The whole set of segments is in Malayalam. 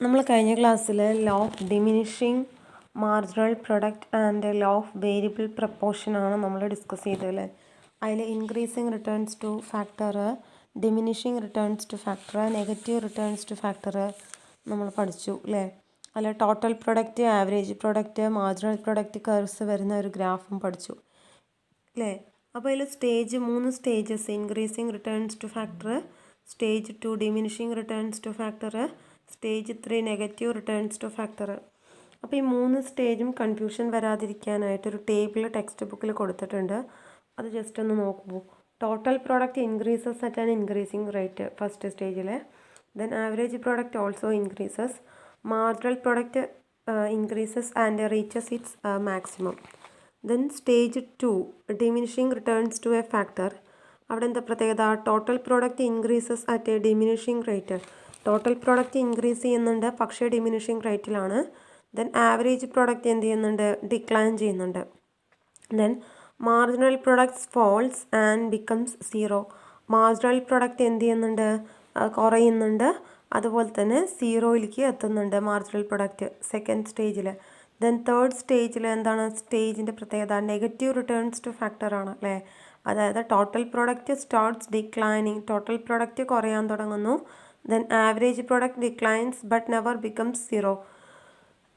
നമ്മൾ കഴിഞ്ഞ ക്ലാസ്സിൽ law of diminishing marginal product and law of variable പ്രപ്പോർഷനാണ് നമ്മൾ ഡിസ്കസ് ചെയ്തത്. അതിൽ increasing returns to factor, diminishing returns to factor, negative returns to factor നമ്മൾ പഠിച്ചു അല്ലേ. അതിൽ total product, average product, marginal product curves വരുന്ന ഒരു ഗ്രാഫും പഠിച്ചു അല്ലേ. അപ്പോൾ അതിൽ മൂന്ന് stages: increasing returns to factor, stage 2 diminishing returns to factor, stage 3 negative returns to factor. അപ്പോൾ ഈ മൂന്ന് സ്റ്റേജും കൺഫ്യൂഷൻ വരാതിരിക്കാനായിട്ടൊരു ടേബിൾ ടെക്സ്റ്റ് ബുക്കിൽ കൊടുത്തിട്ടുണ്ട്. അത് ജസ്റ്റ് ഒന്ന് നോക്കൂ. Total product increases at an increasing rate first സ്റ്റേജിൽ. Then average product also increases. Marginal product increases and reaches its maximum. Then stage 2 diminishing returns to a factor. അവിടെ എന്താ പ്രത്യേകത? Total product increases at a diminishing rate. Total product increase ചെയ്യുന്നുണ്ട്, പക്ഷേ ഡിമിനിഷിങ് റേറ്റിലാണ്. ദെൻ ആവറേജ് പ്രോഡക്റ്റ് എന്ത് ചെയ്യുന്നുണ്ട്? ഡിക്ലൈൻ ചെയ്യുന്നുണ്ട്. Then marginal products falls and becomes zero. Marginal product എന്ത് ചെയ്യുന്നുണ്ട്? കുറയുന്നുണ്ട്, അതുപോലെ തന്നെ സീറോയിലേക്ക് എത്തുന്നുണ്ട് മാർജിനൽ പ്രൊഡക്റ്റ് സെക്കൻഡ് സ്റ്റേജിൽ. ദെൻ തേർഡ് സ്റ്റേജിൽ എന്താണ് സ്റ്റേജിൻ്റെ പ്രത്യേകത? നെഗറ്റീവ് റിട്ടേൺസ് ടു ഫാക്ടർ ആണ് അല്ലേ. അതായത് total product starts declining. Total product കുറയാൻ തുടങ്ങുന്നു. Then average product declines but never becomes zero.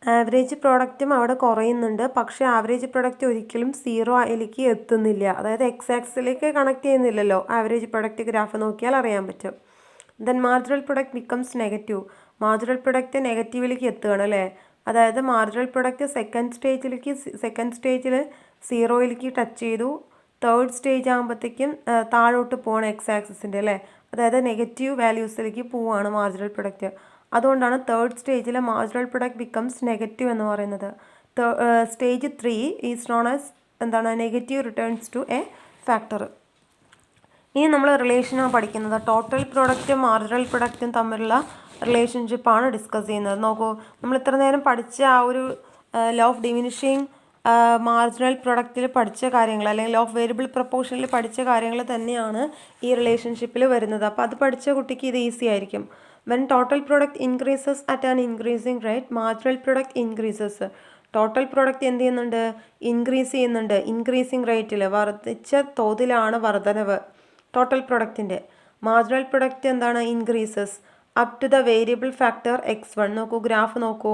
Average പ്രോഡക്റ്റും അവിടെ കുറയുന്നുണ്ട്, പക്ഷേ ആവറേജ് പ്രോഡക്റ്റ് ഒരിക്കലും സീറോ അതിലേക്ക് എത്തുന്നില്ല. അതായത് എക്സ് ആക്സിലേക്ക് കണക്ട് ചെയ്യുന്നില്ലല്ലോ. ആവറേജ് പ്രോഡക്റ്റ് ഗ്രാഫ് നോക്കിയാൽ അറിയാൻ പറ്റും. Then marginal product becomes negative. Marginal product നെഗറ്റീവിലേക്ക് എത്തുകയാണ് അല്ലേ. അതായത് മാർജിനൽ പ്രൊഡക്റ്റ് സെക്കൻഡ് സ്റ്റേജിൽ സീറോയിലേക്ക് ടച്ച് ചെയ്തു. തേർഡ് സ്റ്റേജ് ആകുമ്പോഴത്തേക്കും താഴോട്ട് പോകണം എക്സ് ആക്സിസിൻ്റെ അല്ലേ. അതായത് നെഗറ്റീവ് വാല്യൂസിലേക്ക് പോവുകയാണ് മാർജിനൽ പ്രൊഡക്റ്റ്. അതുകൊണ്ടാണ് തേർഡ് സ്റ്റേജിൽ മാർജിനൽ പ്രൊഡക്റ്റ് ബിക്കംസ് നെഗറ്റീവ് എന്ന് പറയുന്നത്. സ്റ്റേജ് 3 ഈസ് നോൺ ആസ് എന്താണ്? Negative returns to a factor. ഇനി നമ്മൾ റിലേഷനാണ് പഠിക്കുന്നത്. ടോട്ടൽ പ്രൊഡക്റ്റും മാർജിനൽ പ്രൊഡക്റ്റും തമ്മിലുള്ള റിലേഷൻഷിപ്പാണ് ഡിസ്കസ് ചെയ്യുന്നത്. നോക്കൂ, നമ്മൾ ഇത്ര നേരം പഠിച്ച ആ ഒരു ലോ ഓഫ് ഡിമിനിഷിങ് മാർജിനൽ പ്രൊഡക്റ്റിൽ പഠിച്ച കാര്യങ്ങൾ, അല്ലെങ്കിൽ ലോ ഓഫ് വേരിയബിൾ പ്രപ്പോർഷനിൽ പഠിച്ച കാര്യങ്ങൾ തന്നെയാണ് ഈ റിലേഷൻഷിപ്പിൽ വരുന്നത്. അപ്പോൾ അത് പഠിച്ച കുട്ടിക്ക് ഇത് ഈസി ആയിരിക്കും. When total product increases at an increasing rate, marginal product increases. Total product എന്ത് ചെയ്യുന്നുണ്ട്? ഇൻക്രീസ് ചെയ്യുന്നുണ്ട്. ഇൻക്രീസിങ് റേറ്റിൽ വർദ്ധിച്ച തോതിലാണ് വർധനവ് ടോട്ടൽ പ്രൊഡക്റ്റിൻ്റെ. മാർജിനൽ പ്രൊഡക്റ്റ് എന്താണ്? Increases up to the variable factor x1. നോക്കൂ, ഗ്രാഫ് നോക്കൂ.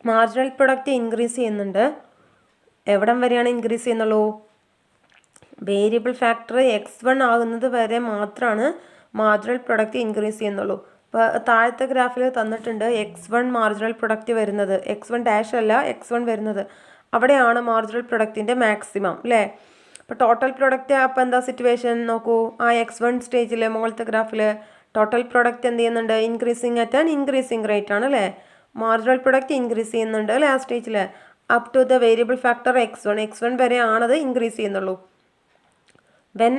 മാർജിനൽ പ്രൊഡക്റ്റ് ഇൻക്രീസ് ചെയ്യുന്നുണ്ട്. എവിടം വരെയാണ് ഇൻക്രീസ് ചെയ്യുന്നുള്ളൂ? വേരിയബിൾ ഫാക്ടർ x1 ആകുന്നത് വരെ മാത്രമാണ് മാർജിനൽ പ്രൊഡക്റ്റ് ഇൻക്രീസ് ചെയ്യുന്നുള്ളൂ. ഇപ്പോൾ താഴത്തെ ഗ്രാഫിൽ തന്നിട്ടുണ്ട് x1 മാർജിനൽ പ്രൊഡക്റ്റ് വരുന്നത്. x1 ഡാഷ് അല്ല, x1 വരുന്നത്. അവിടെയാണ് മാർജിനൽ പ്രൊഡക്റ്റിൻ്റെ മാക്സിമം അല്ലേ. അപ്പോൾ ടോട്ടൽ പ്രൊഡക്റ്റ് അപ്പോൾ എന്താ സിറ്റുവേഷൻ നോക്കൂ. ആ x1 സ്റ്റേജിൽ മുകളിലത്തെ ഗ്രാഫിൽ ടോട്ടൽ പ്രൊഡക്റ്റ് എന്ത് ചെയ്യുന്നുണ്ട്? Increasing at an increasing rate ആണ് അല്ലേ. മാർജിനൽ പ്രൊഡക്റ്റ് ഇൻക്രീസ് ചെയ്യുന്നുണ്ട് അല്ലേ ആ സ്റ്റേജിൽ. Up to the variable factor x1 വരെ ആണത് ഇൻക്രീസ് ചെയ്യുന്നുള്ളൂ. When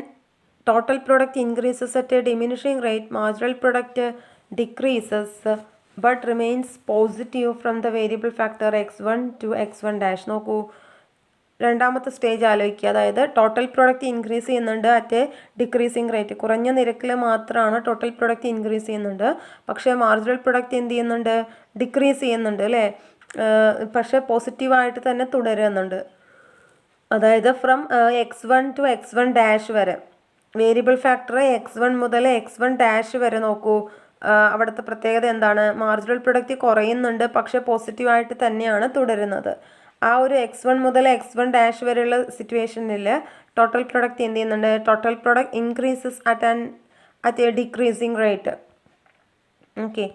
total product increases at a diminishing rate, marginal product decreases but remains positive from the variable factor x1 to x1 dash. നോക്കൂ, രണ്ടാമത്തെ സ്റ്റേജ് ആലോചിക്കുക. അതായത് ടോട്ടൽ പ്രൊഡക്റ്റ് ഇൻക്രീസ് ചെയ്യുന്നുണ്ട് അറ്റ് എ ഡിക്രീസിങ് റേറ്റ്. കുറഞ്ഞ നിരക്കിൽ മാത്രമാണ് ടോട്ടൽ പ്രൊഡക്റ്റ് ഇൻക്രീസ് ചെയ്യുന്നുണ്ട്, പക്ഷേ മാർജിനൽ പ്രൊഡക്റ്റ് എന്ത് ചെയ്യുന്നുണ്ട്? ഡിക്രീസ് ചെയ്യുന്നുണ്ട് അല്ലേ. പക്ഷേ പോസിറ്റീവായിട്ട് തന്നെ തുടരുന്നുണ്ട്. അതായത് from x1 to x1 dash വരെ, വേരിയബിൾ ഫാക്ടർ x1 മുതൽ x1 ഡാഷ് വരെ നോക്കൂ. അവിടുത്തെ പ്രത്യേകത എന്താണ്? മാർജിനൽ പ്രൊഡക്റ്റ് കുറയുന്നുണ്ട്, പക്ഷേ പോസിറ്റീവായിട്ട് തന്നെയാണ് തുടരുന്നത്. ആ ഒരു x1 മുതൽ x1 ഡാഷ് വരെയുള്ള സിറ്റുവേഷനിൽ ടോട്ടൽ പ്രൊഡക്റ്റ് എന്ത് ചെയ്യുന്നുണ്ട്? Total product increases at a decreasing rate. Okay.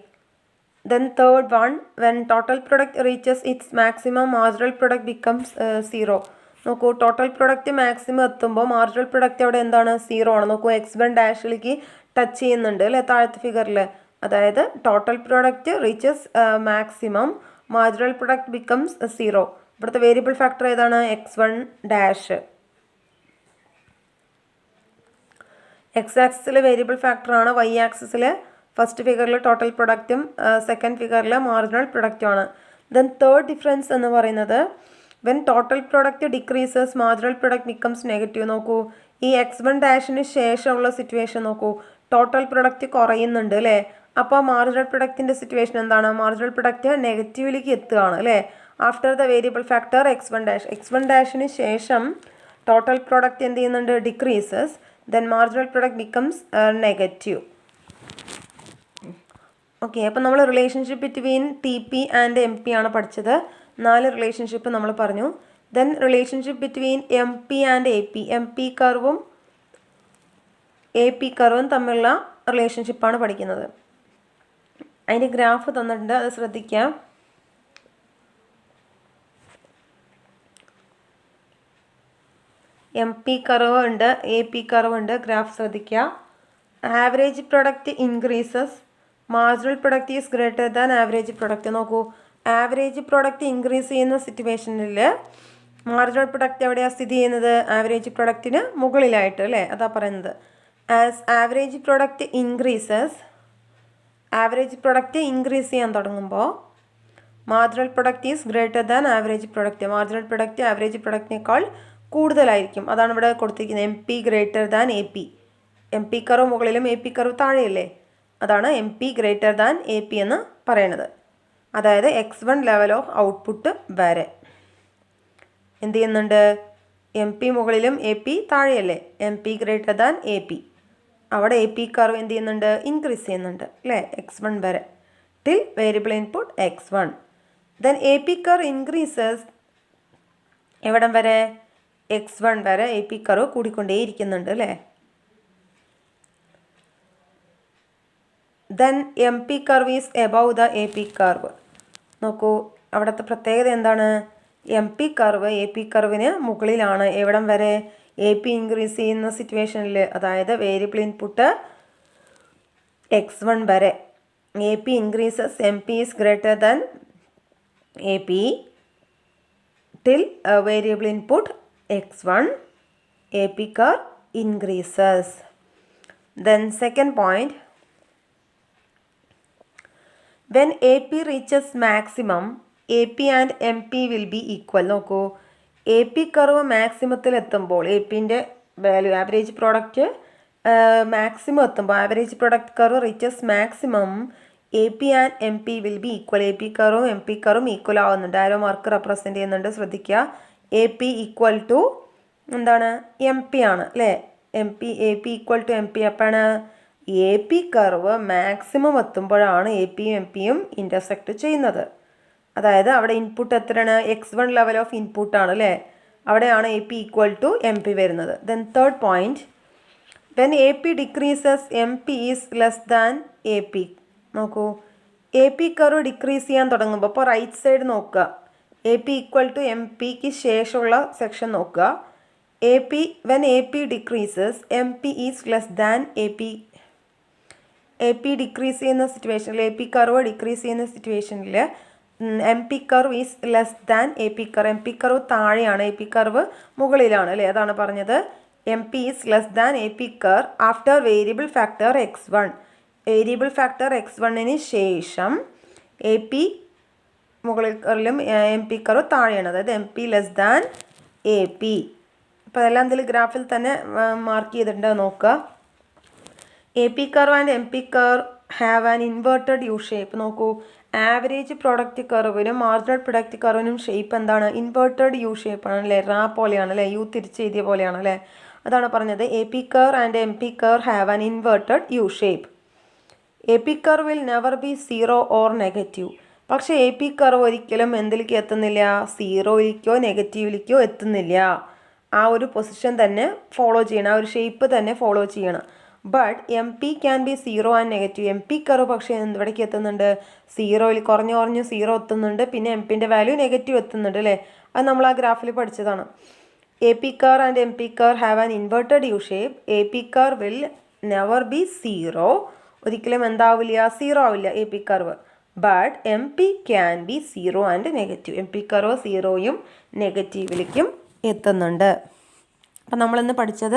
Then third one, when total product reaches its maximum, marginal product becomes zero. നോക്കൂ, ടോട്ടൽ പ്രൊഡക്റ്റ് മാക്സിമം എത്തുമ്പോൾ മാർജിനൽ പ്രൊഡക്റ്റ് അവിടെ എന്താണ്? സീറോ ആണ്. നോക്കൂ, x1 ഡാഷിലേക്ക് ടച്ച് ചെയ്യുന്നുണ്ട് അല്ലേ താഴത്തെ ഫിഗറിൽ. അതായത് total product reaches maximum, marginal product becomes zero. ഇവിടുത്തെ വേരിയബിൾ ഫാക്ടർ ഏതാണ്? x1 dash. എക്സ് ആക്സിസിൽ വേരിയബിൾ ഫാക്ടറാണ്, y ആക്സിസിൽ ഫസ്റ്റ് ഫിഗറിൽ ടോട്ടൽ പ്രൊഡക്റ്റും സെക്കൻഡ് ഫിഗറിൽ മാർജിനൽ പ്രൊഡക്റ്റുമാണ്. ദെൻ തേർഡ് ഡിഫറൻസ് എന്ന് പറയുന്നത് when total product decreases, marginal product becomes negative. നോക്കൂ, ഈ x1 ഡാഷിന് ശേഷമുള്ള സിറ്റുവേഷൻ നോക്കൂ. ടോട്ടൽ പ്രൊഡക്റ്റ് കുറയുന്നുണ്ട് അല്ലേ. അപ്പോൾ മാർജിനൽ പ്രൊഡക്റ്റിൻ്റെ സിറ്റുവേഷൻ എന്താണ്? മാർജിനൽ പ്രൊഡക്റ്റ് നെഗറ്റീവിലേക്ക് എത്തുകയാണ് അല്ലേ? After the variable factor x1 ശേഷം ടോട്ടൽ പ്രോഡക്റ്റ് എന്ത് ചെയ്യുന്നുണ്ട്? Decreases. Then marginal product becomes negative. Okay, അപ്പോൾ നമ്മൾ relationship between TP and MP ആണ് പഠിച്ചത്. 4 റിലേഷൻഷിപ്പ് നമ്മൾ പറഞ്ഞു. Then relationship between MP and AP, MP കർവും AP കർവും തമ്മിലുള്ള റിലേഷൻഷിപ്പാണ് പഠിക്കുന്നത്. അതിൻ്റെ ഗ്രാഫ് തന്നിട്ടുണ്ട്, അത് ശ്രദ്ധിക്കാം. MP കർവ് ഉണ്ട്, AP കർവ് ഉണ്ട്. ഗ്രാഫ് ശ്രദ്ധിക്കുക. Average product increases, marginal product is greater than average product. നോക്കൂ, ആവറേജ് പ്രൊഡക്റ്റ് ഇൻക്രീസ് ചെയ്യുന്ന സിറ്റുവേഷനിൽ മാർജിനൽ പ്രൊഡക്റ്റ് എവിടെയാണ് സ്ഥിതി ചെയ്യുന്നത്? ആവറേജ് പ്രൊഡക്റ്റിന് മുകളിലായിട്ട് അല്ലേ? അതാ പറയുന്നത്. As average product increases, average product increase ചെയ്യാൻ തുടങ്ങുമ്പോൾ marginal product is greater than average product. Marginal product average പ്രൊഡക്റ്റിനേക്കാൾ കൂടുതലായിരിക്കും. അതാണ് ഇവിടെ കൊടുത്തിരിക്കുന്നത്. MP greater than AP. MP curve മുകളിലും AP കർവ് താഴെയല്ലേ? അതാണ് MP ഗ്രേറ്റർ ദാൻ AP എന്ന് പറയുന്നത്. അതായത് X1 ലെവൽ ഓഫ് ഔട്ട്പുട്ട് വരെ എന്ത് ചെയ്യുന്നുണ്ട്? MP മുകളിലും AP താഴെയല്ലേ? MP greater than AP. അവിടെ AP കർവ് എന്ത് ചെയ്യുന്നുണ്ട്? ഇൻക്രീസ് ചെയ്യുന്നുണ്ട് അല്ലേ? X1 വരെ till variable input X1. Then AP curve increases എവിടം വരെ? X1 വരെ AP കർവ് കൂടിക്കൊണ്ടേയിരിക്കുന്നുണ്ട് അല്ലേ? Then MP curve is above the AP curve. നോക്കൂ, അവിടുത്തെ പ്രത്യേകത എന്താണ്? MP കർവ് AP കർവിന് മുകളിലാണ്. എവിടം വരെ? AP ഇൻക്രീസ് ചെയ്യുന്ന സിറ്റുവേഷനിൽ, അതായത് വേരിയബിൾ ഇൻപുട്ട് X1 വരെ. AP increases, MP is greater than AP till variable input X1, AP curve increases. Then second point, when AP reaches maximum, AP and MP will be equal. നോക്കൂ, AP കർവ് മാക്സിമത്തിൽ എത്തുമ്പോൾ, APൻ്റെ വാല്യൂ ആവറേജ് പ്രോഡക്റ്റ് മാക്സിമം എത്തുമ്പോൾ, average product curve reaches maximum, AP and MP will be equal. AP കർവും MP കർവും ഈക്വൽ ആവുന്നുണ്ട്. ആരോ മാർക്ക് റെപ്രസെൻറ്റ് ചെയ്യുന്നുണ്ട്, ശ്രദ്ധിക്കുക. AP ഈക്വൽ ടു എന്താണ്? MP ആണ് അല്ലേ? AP equal to MP. അപ്പോഴാണ് AP കർവ് മാക്സിമം എത്തുമ്പോഴാണ് APയും MPയും ഇൻ്റർസെക്റ്റ് ചെയ്യുന്നത്. അതായത് അവിടെ ഇൻപുട്ട് എത്രയാണ്? X1 ലെവൽ ഓഫ് ഇൻപുട്ടാണ് അല്ലേ? അവിടെയാണ് AP ഈക്വൽ ടു MP വരുന്നത്. Then third point, when AP decreases MP is less than AP. നോക്കൂ, AP കർവ് ഡിക്രീസ് ചെയ്യാൻ തുടങ്ങുമ്പോൾ, അപ്പോൾ റൈറ്റ് സൈഡ് നോക്കുക. AP ഈക്വൽ ടു MPക്ക് ശേഷമുള്ള സെക്ഷൻ നോക്കുക. when AP decreases, MP is less than AP. AP decrease ചെയ്യുന്ന സിറ്റുവേഷനിൽ, AP കർവ് ഡിക്രീസ് ചെയ്യുന്ന സിറ്റുവേഷനിൽ MP curve is less than AP curve. MP curve താഴെയാണ്, AP കർവ് മുകളിലാണ് അല്ലേ? അതാണ് പറഞ്ഞത്. MP is less than AP curve after variable factor X1. Variable factor X1ന് ശേഷം AP മുകളിലും MP കർവ് താഴെയാണ്, അതായത് MP ലെസ് ദാൻ AP. അപ്പോൾ അതെല്ലാം എന്തെങ്കിലും ഗ്രാഫിൽ തന്നെ മാർക്ക് ചെയ്തിട്ടുണ്ട്, നോക്കുക. AP curve and MP curve have an inverted U shape. നോക്കൂ, ആവറേജ് പ്രോഡക്റ്റ് കർവിനും മാർജിനൽ പ്രൊഡക്റ്റ് കർവിനും ഷേപ്പ് എന്താണ്? ഇൻവേർട്ടഡ് യു ഷേപ്പാണ് അല്ലേ? റാ പോലെയാണ് അല്ലേ? യു തിരിച്ചെഴുതിയ പോലെയാണ് അല്ലേ? അതാണ് പറഞ്ഞത്. AP curve and MP curve have an inverted U shape. AP curve will never be 0 or negative. പക്ഷേ AP കർവ് ഒരിക്കലും എന്തിലേക്ക് എത്തുന്നില്ല? സീറോയിലേക്കോ നെഗറ്റീവിലേക്കോ എത്തുന്നില്ല. ആ ഒരു പൊസിഷൻ തന്നെ ഫോളോ ചെയ്യണം, ആ ഒരു ഷേപ്പ് തന്നെ ഫോളോ ചെയ്യണം. But MP can be 0 and negative. MP curve പക്ഷേ എവിടേക്ക് എത്തുന്നുണ്ട്? സീറോയിൽ കുറഞ്ഞു 0 എത്തുന്നുണ്ട്, പിന്നെ MPൻ്റെ വാല്യൂ നെഗറ്റീവ് എത്തുന്നുണ്ട് അല്ലേ? അത് നമ്മൾ ആ ഗ്രാഫിൽ പഠിച്ചതാണ്. AP curve and MP curve have an inverted U shape. AP curve will never be 0. ഒരിക്കലും എന്താവില്ല? 0 ആവില്ല AP curve. But MP can be 0 and negative. MP curve 0യും നെഗറ്റീവിലേക്കും എത്തുന്നുണ്ട്. അപ്പം നമ്മളിന്ന് പഠിച്ചത്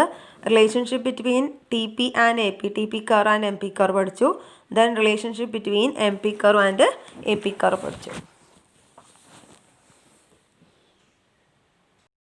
relationship between TP and AP, TP curve and MP curve പഠിച്ചു. Then relationship between MP curve and AP curve പഠിച്ചു.